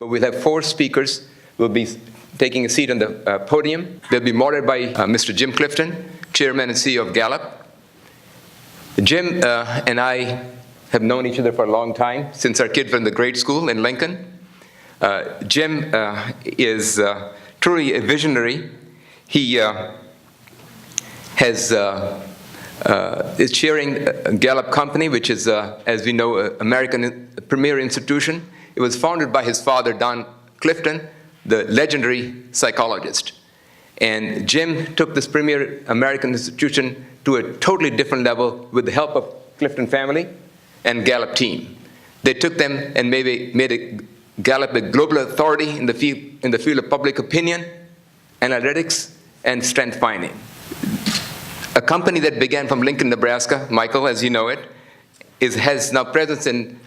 But we'll have 4 speakers who will be taking a seat on the podium. They'll be moderated by Mr. Jim Clifton, Chairman and CEO of Gallup. Jim and I have known each other for a long time, since our kids were in the grade school in Lincoln. Jim is truly a visionary. He is chairing Gallup Company, which is, as we know, an American premier institution. It was founded by his father, Don Clifton, the legendary psychologist. And Jim took this premier American institution to a totally different level with the help of Clifton family and Gallup team. They took them and made Gallup a global authority in the field of public opinion, analytics, and strength finding. A company that began from Lincoln, Nebraska, Michael, as you know it, has now presence in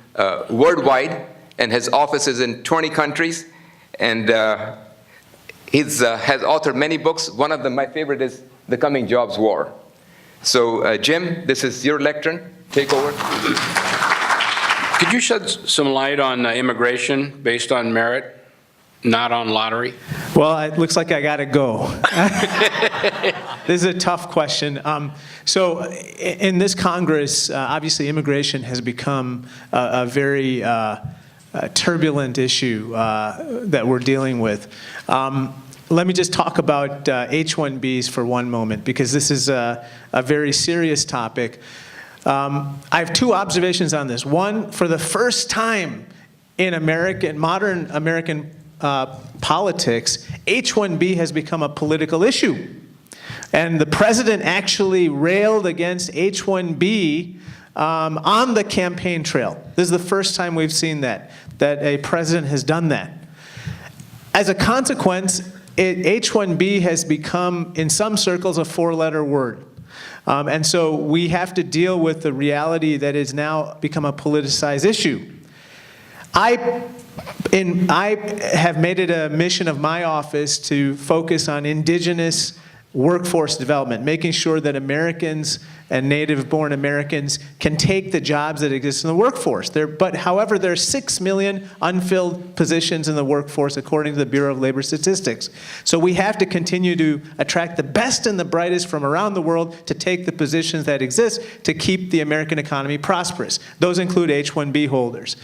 worldwide and has offices in 20 countries. And he has authored many books. One of them, my favorite, is The Coming Jobs War. So, Jim, this is your lectern. Take over. Could you shed some light on immigration based on merit, not on lottery? Well, it looks like I got to go. This is a tough question. So in this Congress, obviously immigration has become a very turbulent issue that we're dealing with. Let me just talk about H-1Bs for one moment, because this is a very serious topic. I have 2 observations on this. One, for the first time in modern American politics, H-1B has become a political issue. And the president actually railed against H-1B on the campaign trail. This is the first time we've seen that a president has done that. As a consequence, H-1B has become, in some circles, a 4-letter word. And so we have to deal with the reality that it's now become a politicized issue. I have made it a mission of my office to focus on indigenous workforce development, making sure that Americans and native-born Americans can take the jobs that exist in the workforce. However, there are 6 million unfilled positions in the workforce, according to the Bureau of Labor Statistics. So we have to continue to attract the best and the brightest from around the world to take the positions that exist to keep the American economy prosperous. Those include H-1B holders.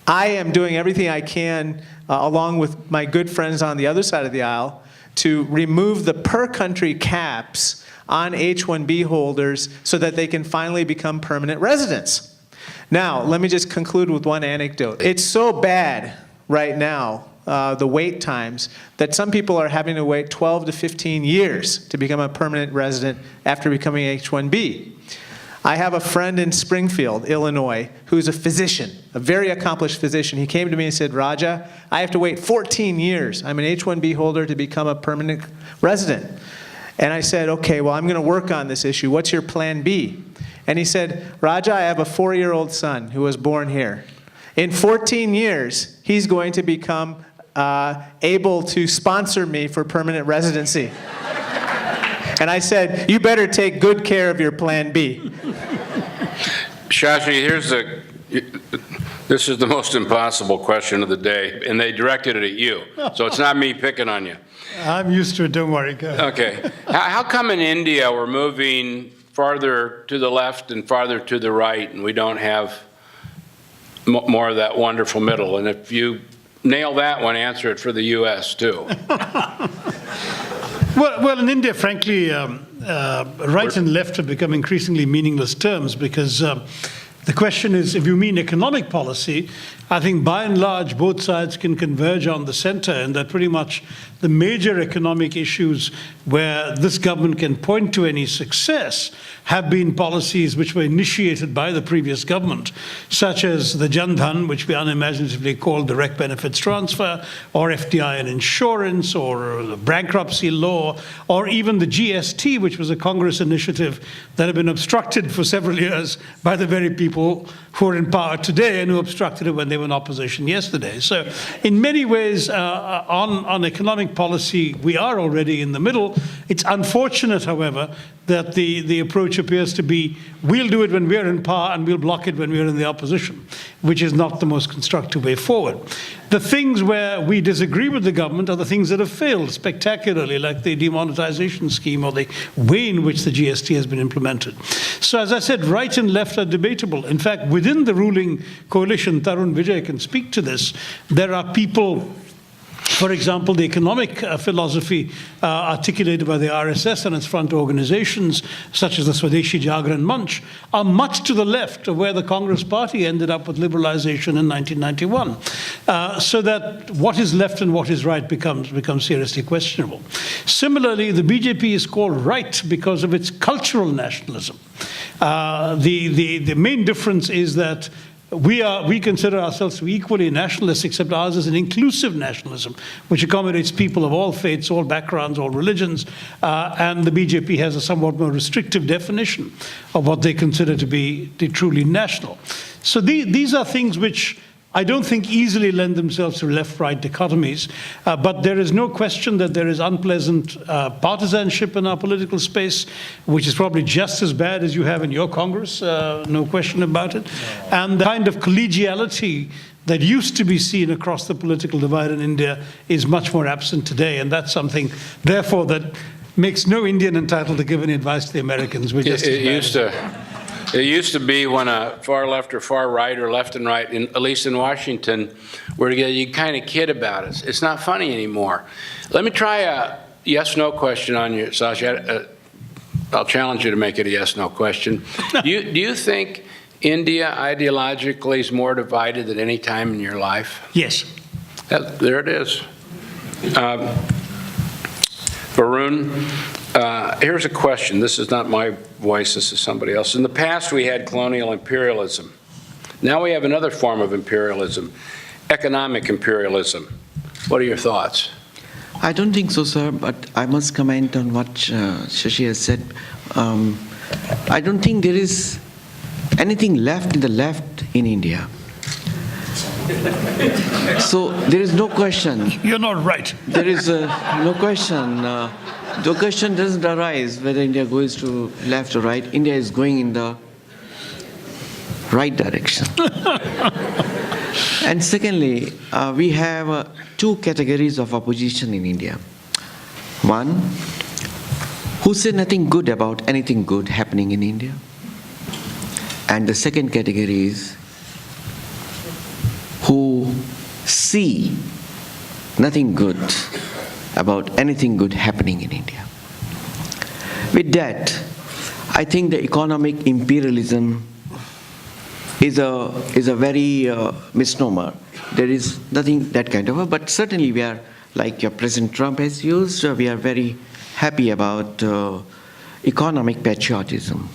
I am doing everything I can, along with my good friends on the other side of the aisle, to remove the per-country caps on H-1B holders so that they can finally become permanent residents. Now, let me just conclude with one anecdote. It's so bad right now, the wait times, that some people are having to wait 12 to 15 years to become a permanent resident after becoming H-1B. I have a friend in Springfield, Illinois, who's a physician, a very accomplished physician. He came to me and said, Raja, I have to wait 14 years. I'm an H-1B holder to become a permanent resident. And I said, okay, well, I'm going to work on this issue. What's your plan B? And he said, Raja, I have a 4-year-old son who was born here. In 14 years, he's going to become able to sponsor me for permanent residency. And I said, you better take good care of your plan B. Shashi, this is the most impossible question of the day, and they directed it at you, so it's not me picking on you. I'm used to it, don't worry. Go ahead. Okay. How come in India we're moving farther to the left and farther to the right, and we don't have more of that wonderful middle? And if you nail that one, answer it for the U.S. too. Well, in India, frankly, right and left have become increasingly meaningless terms, because the question is, if you mean economic policy, I think by and large both sides can converge on the center, and that pretty much the major economic issues where this government can point to any success have been policies which were initiated by the previous government, such as the Jan Dhan, which we unimaginatively call direct benefits transfer, or FDI and insurance, or the bankruptcy law, or even the GST, which was a Congress initiative that had been obstructed for several years by the very people who are in power today and who obstructed it when they were in opposition yesterday. So in many ways, on economic policy, we are already in the middle. It's unfortunate, however, that the approach appears to be, we'll do it when we're in power and we'll block it when we're in the opposition, which is not the most constructive way forward. The things where we disagree with the government are the things that have failed spectacularly, like the demonetization scheme or the way in which the GST has been implemented. So as I said, right and left are debatable. In fact, within the ruling coalition, Tarun Vijay can speak to this, there are people, for example, the economic philosophy articulated by the RSS and its front organizations, such as the Swadeshi Jagran Manch, are much to the left of where the Congress party ended up with liberalization in 1991. So that what is left and what is right becomes seriously questionable. Similarly, the BJP is called right because of its cultural nationalism. The main difference is that we consider ourselves to be equally nationalists, except ours is an inclusive nationalism, which accommodates people of all faiths, all backgrounds, all religions, and the BJP has a somewhat more restrictive definition of what they consider to be truly national. So these are things which I don't think easily lend themselves to left-right dichotomies, but there is no question that there is unpleasant partisanship in our political space, which is probably just as bad as you have in your Congress, no question about it. And the kind of collegiality that used to be seen across the political divide in India is much more absent today, and that's something, therefore, that makes no Indian entitled to give any advice to the Americans. We're just It used to be when a far left or far right or left and right, at least in Washington, were together, you kind of kid about it. It's not funny anymore. Let me try a yes-no question on you, Sasha. I'll challenge you to make it a yes-no question. Do you think India ideologically is more divided than any time in your life? Yes. There it is. Varun, here's a question. This is not my voice, this is somebody else. In the past, we had colonial imperialism. Now we have another form of imperialism, economic imperialism. What are your thoughts? I don't think so, sir, but I must comment on what Shashi has said. I don't think there is anything left in the left in India. So there is no question. You're not right. There is no question. The question doesn't arise whether India goes to left or right. India is going in the right direction. And secondly, we have two categories of opposition in India. One, who say nothing good about anything good happening in India. And the second category is who see nothing good about anything good happening in India. With that, I think the economic imperialism is a very misnomer. There is nothing that kind of, but certainly we are, like President Trump has used, we are very happy about economic patriotism.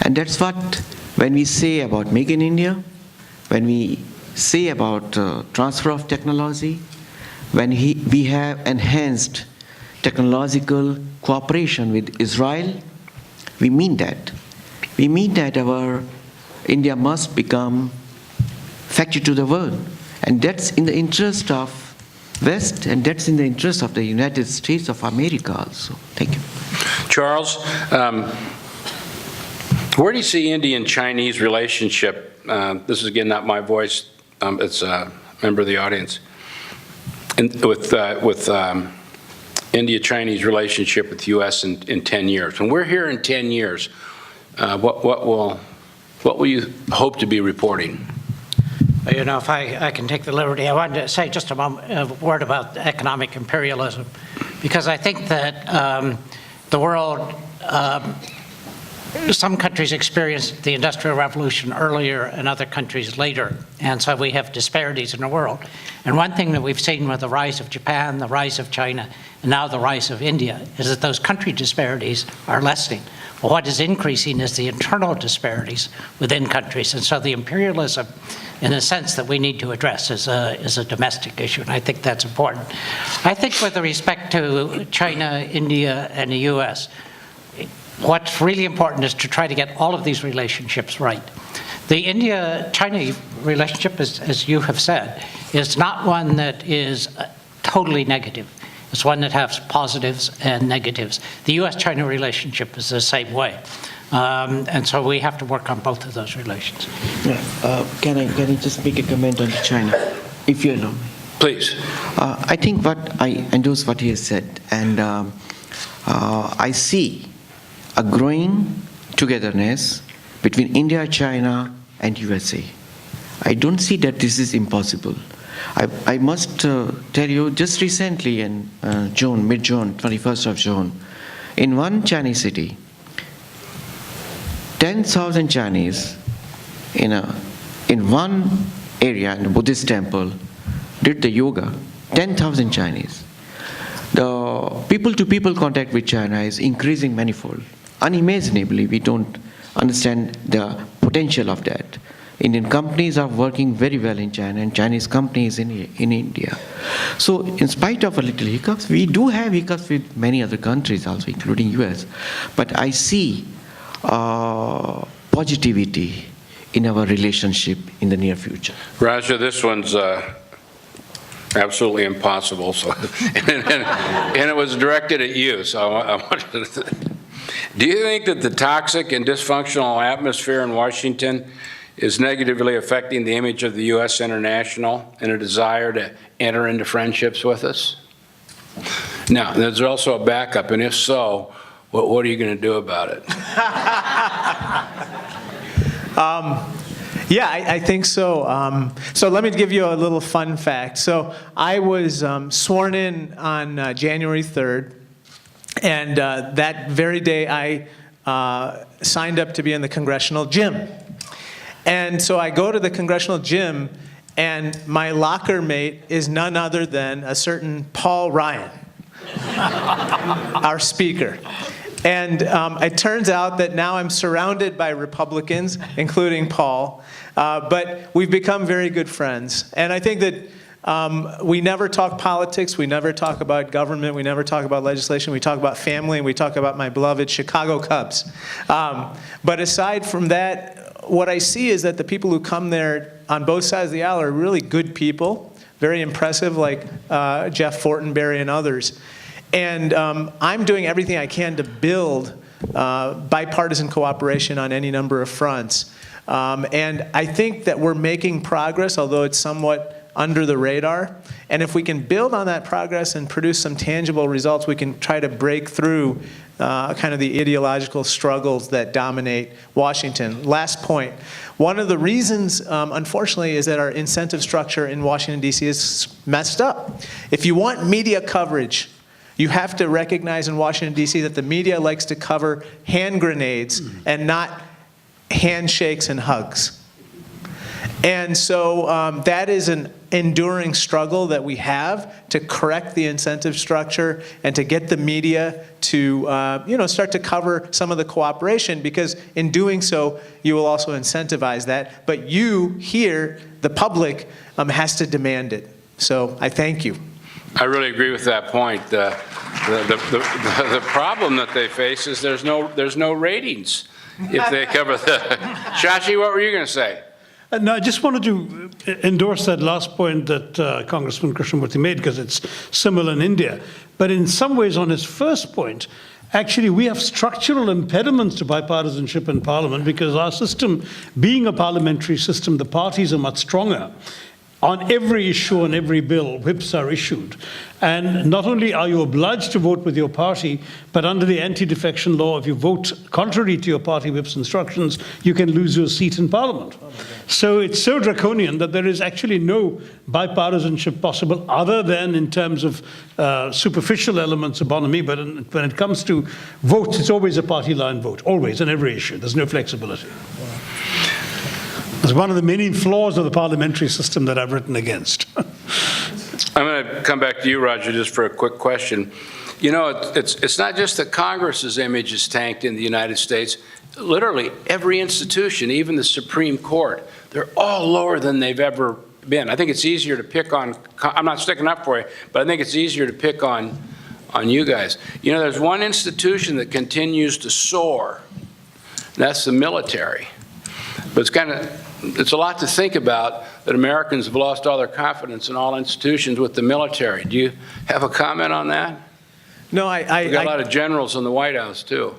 And that's what, when we say about Make in India, when we say about transfer of technology, when we have enhanced technological cooperation with Israel, we mean that. We mean that our India must become factory to the world. And that's in the interest of West, and that's in the interest of the United States of America also. Thank you. Charles, where do you see Indian-Chinese relationship? This is, again, not my voice. It's a member of the audience. With India-Chinese relationship with the U.S. in 10 years. When we're here in 10 years, what will you hope to be reporting? You know, if I can take the liberty, I wanted to say just a word about economic imperialism, because I think that the world, some countries experienced the Industrial Revolution earlier and other countries later, and so we have disparities in the world. And one thing that we've seen with the rise of Japan, the rise of China, and now the rise of India is that those country disparities are lessening. But what is increasing is the internal disparities within countries, and so the imperialism, in a sense, that we need to address is a domestic issue, and I think that's important. I think with respect to China, India, and the U.S., what's really important is to try to get all of these relationships right. The India-China relationship, as you have said, is not one that is totally negative. It's one that has positives and negatives. The U.S.-China relationship is the same way. And so we have to work on both of those relations. Can I just make a comment on China, if you allow me? Please. I think I endorse what he has said, and I see a growing togetherness between India, China, and USA. I don't see that this is impossible. I must tell you, just recently in June, mid-June, 21st of June, in one Chinese city, 10,000 Chinese in one area in a Buddhist temple did the yoga. 10,000 Chinese. The people-to-people contact with China is increasing manifold. Unimaginably, we don't understand the potential of that. Indian companies are working very well in China, and Chinese companies in India. So in spite of a little hiccups, we do have hiccups with many other countries also, including US. But I see positivity in our relationship in the near future. Raja, this one's absolutely impossible. So, and it was directed at you. So I wanted to. Do you think that the toxic and dysfunctional atmosphere in Washington is negatively affecting the image of the U.S. international and a desire to enter into friendships with us? Now, there's also a backup, and if so, what are you going to do about it? Yeah, I think so. So let me give you a little fun fact. So I was sworn in on January 3rd, and that very day I signed up to be in the congressional gym. And so I go to the congressional gym, and my locker mate is none other than a certain Paul Ryan, our speaker. And it turns out that now I'm surrounded by Republicans, including Paul, but we've become very good friends. And I think that we never talk politics, we never talk about government, we never talk about legislation, we talk about family, and we talk about my beloved Chicago Cubs. But aside from that, what I see is that the people who come there on both sides of the aisle are really good people, very impressive, like Jeff Fortenberry and others. And I'm doing everything I can to build bipartisan cooperation on any number of fronts. And I think that we're making progress, although it's somewhat under the radar. And if we can build on that progress and produce some tangible results, we can try to break through kind of the ideological struggles that dominate Washington. Last point. One of the reasons, unfortunately, is that our incentive structure in Washington, D.C. is messed up. If you want media coverage, you have to recognize in Washington, D.C. that the media likes to cover hand grenades and not handshakes and hugs. And so that is an enduring struggle that we have to correct the incentive structure and to get the media to start to cover some of the cooperation, because in doing so, you will also incentivize that. But you here, the public, has to demand it. So I thank you. I really agree with that point. The problem that they face is there's no ratings if they cover the. Shashi, what were you going to say? No, I just wanted to endorse that last point that Congressman Krishnamurthy made, because it's similar in India. But in some ways, on his first point, actually we have structural impediments to bipartisanship in Parliament, because our system, being a parliamentary system, the parties are much stronger. On every issue, on every bill, whips are issued. And not only are you obliged to vote with your party, but under the anti-defection law, if you vote contrary to your party whip's instructions, you can lose your seat in Parliament. So it's so draconian that there is actually no bipartisanship possible other than in terms of superficial elements of bonhomie. But when it comes to votes, it's always a party line vote, always, on every issue. There's no flexibility. It's one of the many flaws of the parliamentary system that I've written against. I'm going to come back to you, Roger, just for a quick question. You know, it's not just that Congress's image is tanked in the United States. Literally every institution, even the Supreme Court, they're all lower than they've ever been. I think it's easier to pick on, I'm not sticking up for you, but I think it's easier to pick on you guys. You know, there's one institution that continues to soar, and that's the military. But it's kind of it's a lot to think about that Americans have lost all their confidence in all institutions with the military. Do you have a comment on that? No, We got a lot of generals in the White House, too.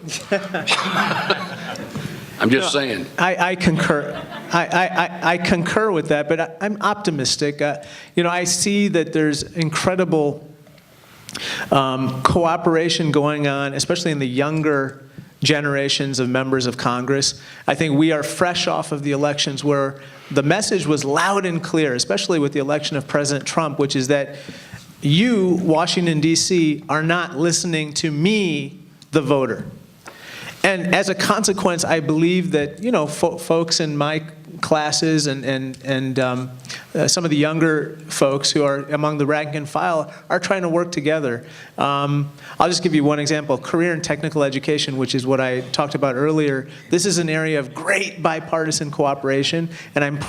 I'm just saying. I concur. I concur with that, but I'm optimistic. I see that there's incredible cooperation going on, especially in the younger generations of members of Congress. I think we are fresh off of the elections where the message was loud and clear, especially with the election of President Trump, which is that you, Washington, D.C., are not listening to me, the voter. And as a consequence, I believe that, folks in my classes and some of the younger folks who are among the rank and file are trying to work together. I'll just give you one example. Career and technical education, which is what I talked about earlier. This is an area of great bipartisan cooperation, and I'm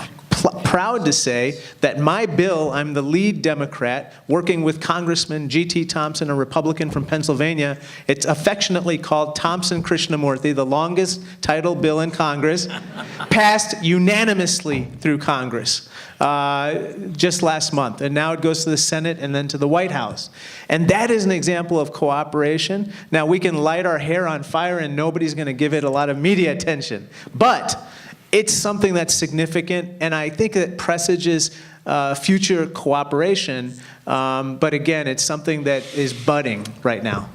proud to say that my bill, I'm the lead Democrat, working with Congressman G.T. Thompson, a Republican from Pennsylvania. It's affectionately called Thompson-Krishnamurthy, the longest title bill in Congress, passed unanimously through Congress just last month. And now it goes to the Senate and then to the White House. And that is an example of cooperation. Now, we can light our hair on fire and nobody's going to give it a lot of media attention. But it's something that's significant, and I think it presages future cooperation. But again, it's something that is budding right now.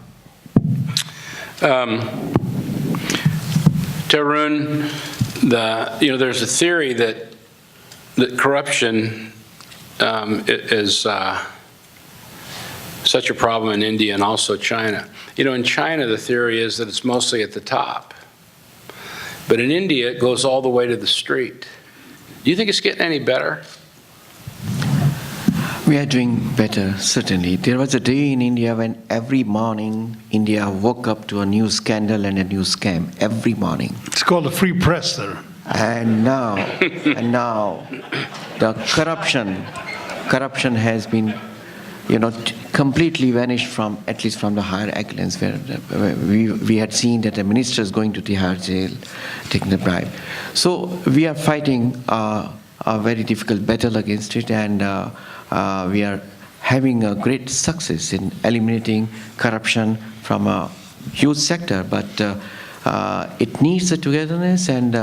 Tarun, there's a theory that corruption is such a problem in India and also China. In China, the theory is that it's mostly at the top. But in India, it goes all the way to the street. Do you think it's getting any better? We are doing better, certainly. There was a day in India when every morning India woke up to a new scandal and a new scam. Every morning. It's called a free press there. And now, the corruption has been, completely vanished from, at least from the higher echelons, where we had seen that a minister is going to Tihar jail, taking the bribe. So we are fighting a very difficult battle against it, and we are having a great success in eliminating corruption from a huge sector. But it needs a togetherness, and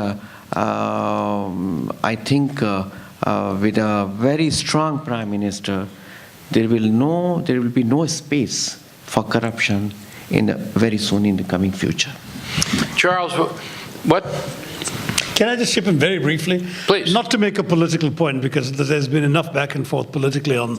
I think with a very strong Prime Minister, there will be no space for corruption very soon in the coming future. Charles, what? Can I just chip in very briefly? Please. Not to make a political point, because there's been enough back and forth politically on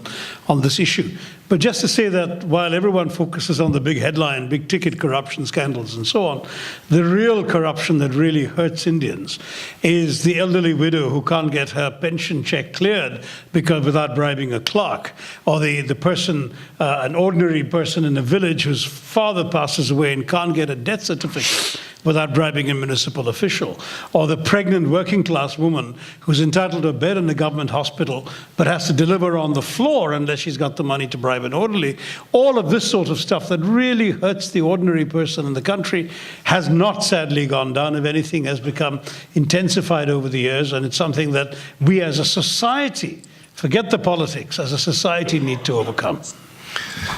this issue, but just to say that while everyone focuses on the big headline, big ticket corruption scandals and so on, the real corruption that really hurts Indians is the elderly widow who can't get her pension check cleared without bribing a clerk, or the person, an ordinary person in a village whose father passes away and can't get a death certificate without bribing a municipal official, or the pregnant working class woman who's entitled to a bed in a government hospital but has to deliver on the floor unless she's got the money to bribe an orderly. All of this sort of stuff that really hurts the ordinary person in the country has not sadly gone down. If anything, has become intensified over the years, and it's something that we as a society, forget the politics, as a society need to overcome.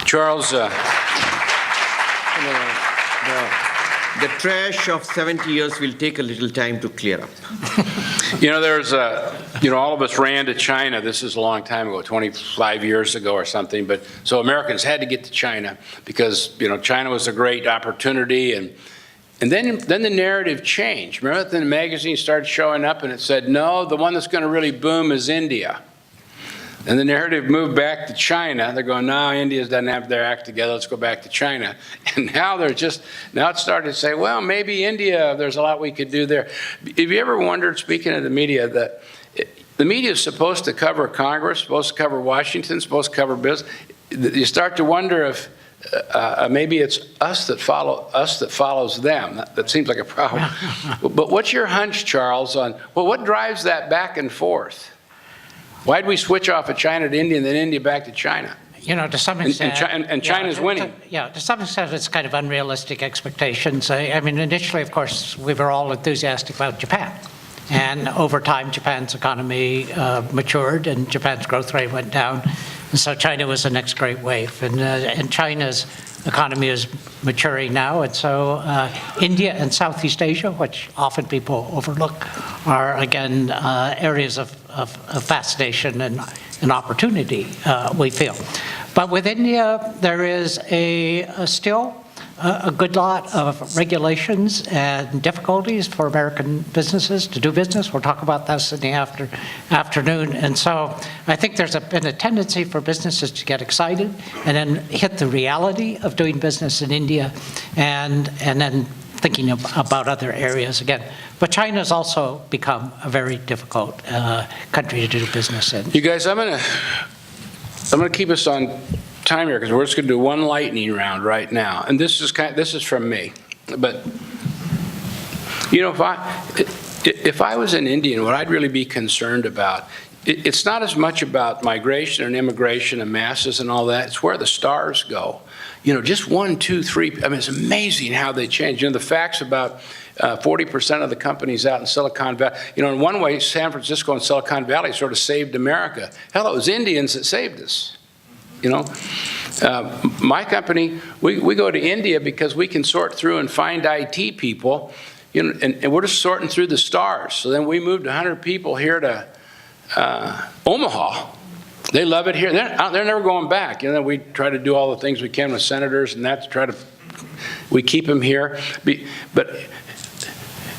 Charles, The trash of 70 years will take a little time to clear up. There's all of us ran to China. This is a long time ago, 25 years ago or something. But so Americans had to get to China because, China was a great opportunity. And then the narrative changed. Remember when the magazine started showing up and it said, no, the one that's going to really boom is India. And the narrative moved back to China. They're going, no, India doesn't have their act together. Let's go back to China. And now it's starting to say, well, maybe India, there's a lot we could do there. Have you ever wondered, speaking of the media, that the media is supposed to cover Congress, supposed to cover Washington, supposed to cover business? You start to wonder if maybe it's us that follows them. That seems like a problem. But what's your hunch, Charles, on, what drives that back and forth? Why did we switch off of China to India and then India back to China? To some extent. And China's winning. To some extent, it's kind of unrealistic expectations. I mean, initially, of course, we were all enthusiastic about Japan. And over time, Japan's economy matured and Japan's growth rate went down. And so China was the next great wave. And China's economy is maturing now. And so India and Southeast Asia, which often people overlook, are again areas of fascination and opportunity, we feel. But with India, there is still a good lot of regulations and difficulties for American businesses to do business. We'll talk about this in the afternoon. And so I think there's been a tendency for businesses to get excited and then hit the reality of doing business in India and then thinking about other areas again. But China's also become a very difficult country to do business in. You guys, I'm gonna keep us on time here because we're just going to do one lightning round right now, and this is from me. But you know, if I was an Indian, what I'd really be concerned about, it's not as much about migration and immigration and masses and all that. It's where the stars go. You know, just 1, 2, 3. I mean, it's amazing how they change. You know, the facts about 40% of the companies out in Silicon Valley. You know, in one way, San Francisco and Silicon Valley sort of saved America. Hell, it was Indians that saved us. You know, my company, we go to India because we can sort through and find IT people, you know, and we're just sorting through the stars. So then we moved 100 people here to Omaha. They love it here. They're never going back. You know, we try to do all the things we can with senators and that to try to, we keep them here. But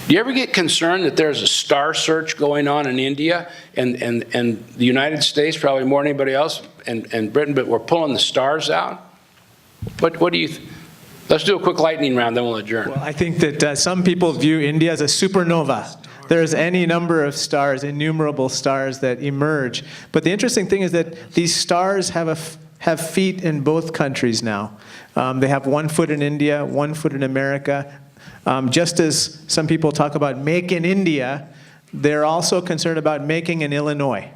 do you ever get concerned that there's a star search going on in India and the United States, probably more than anybody else, and Britain, but we're pulling the stars out? What do you let's do a quick lightning round, then we'll adjourn. Well, I think that some people view India as a supernova. There's any number of stars, innumerable stars that emerge. But the interesting thing is that these stars have feet in both countries now. They have 1 foot in India, 1 foot in America. Just as some people talk about make in India, they're also concerned about making in Illinois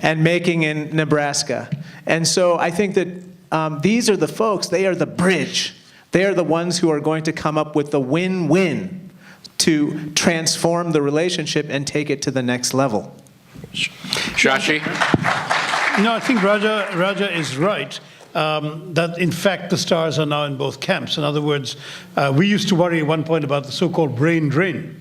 and making in Nebraska. And so I think that these are the folks, they are the bridge. They are the ones who are going to come up with the win-win to transform the relationship and take it to the next level. Shashi? No, I think Raja is right. That in fact the stars are now in both camps. In other words, we used to worry at one point about the so-called brain drain.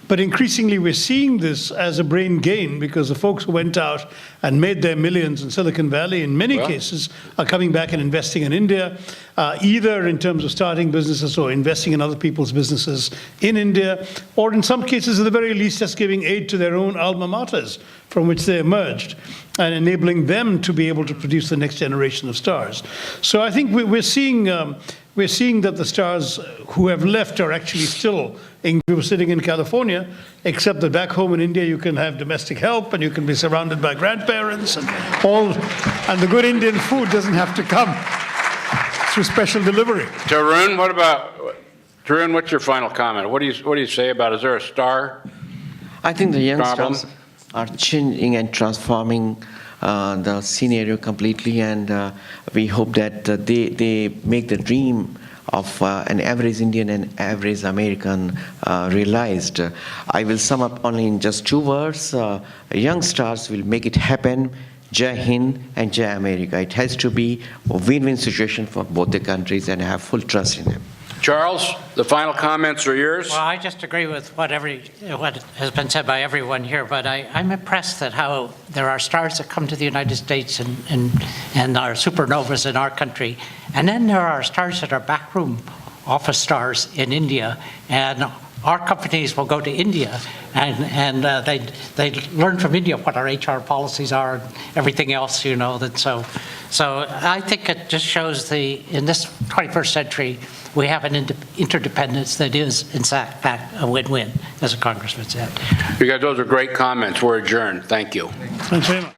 But increasingly we're seeing this as a brain gain because the folks who went out and made their millions in Silicon Valley in many cases are coming back and investing in India, either in terms of starting businesses or investing in other people's businesses in India, or in some cases at the very least just giving aid to their own alma maters from which they emerged and enabling them to be able to produce the next generation of stars. So I think we're seeing that the stars who have left are actually still we were sitting in California, except that back home in India you can have domestic help and you can be surrounded by grandparents and the good Indian food doesn't have to come through special delivery. Tarun, what's your final comment? What do you say about, is there a star? I think the young problem? stars are changing and transforming the scenario completely, and we hope that they make the dream of an average Indian and average American realized. I will sum up only in just 2 words. Young stars will make it happen. Jai Hind and Jai America. It has to be a win-win situation for both the countries, and I have full trust in them. Charles, the final comments are yours. Well, I just agree with what has been said by everyone here, but I'm impressed at how there are stars that come to the United States and are supernovas in our country, and then there are stars that are backroom office stars in India, and our companies will go to India and they learn from India what our HR policies are and everything else, you know. So I think it just shows in this 21st century, we have an interdependence that is, in fact, a win-win, as the Congressman said. You guys, those are great comments. We're adjourned. Thank you. Thanks very much.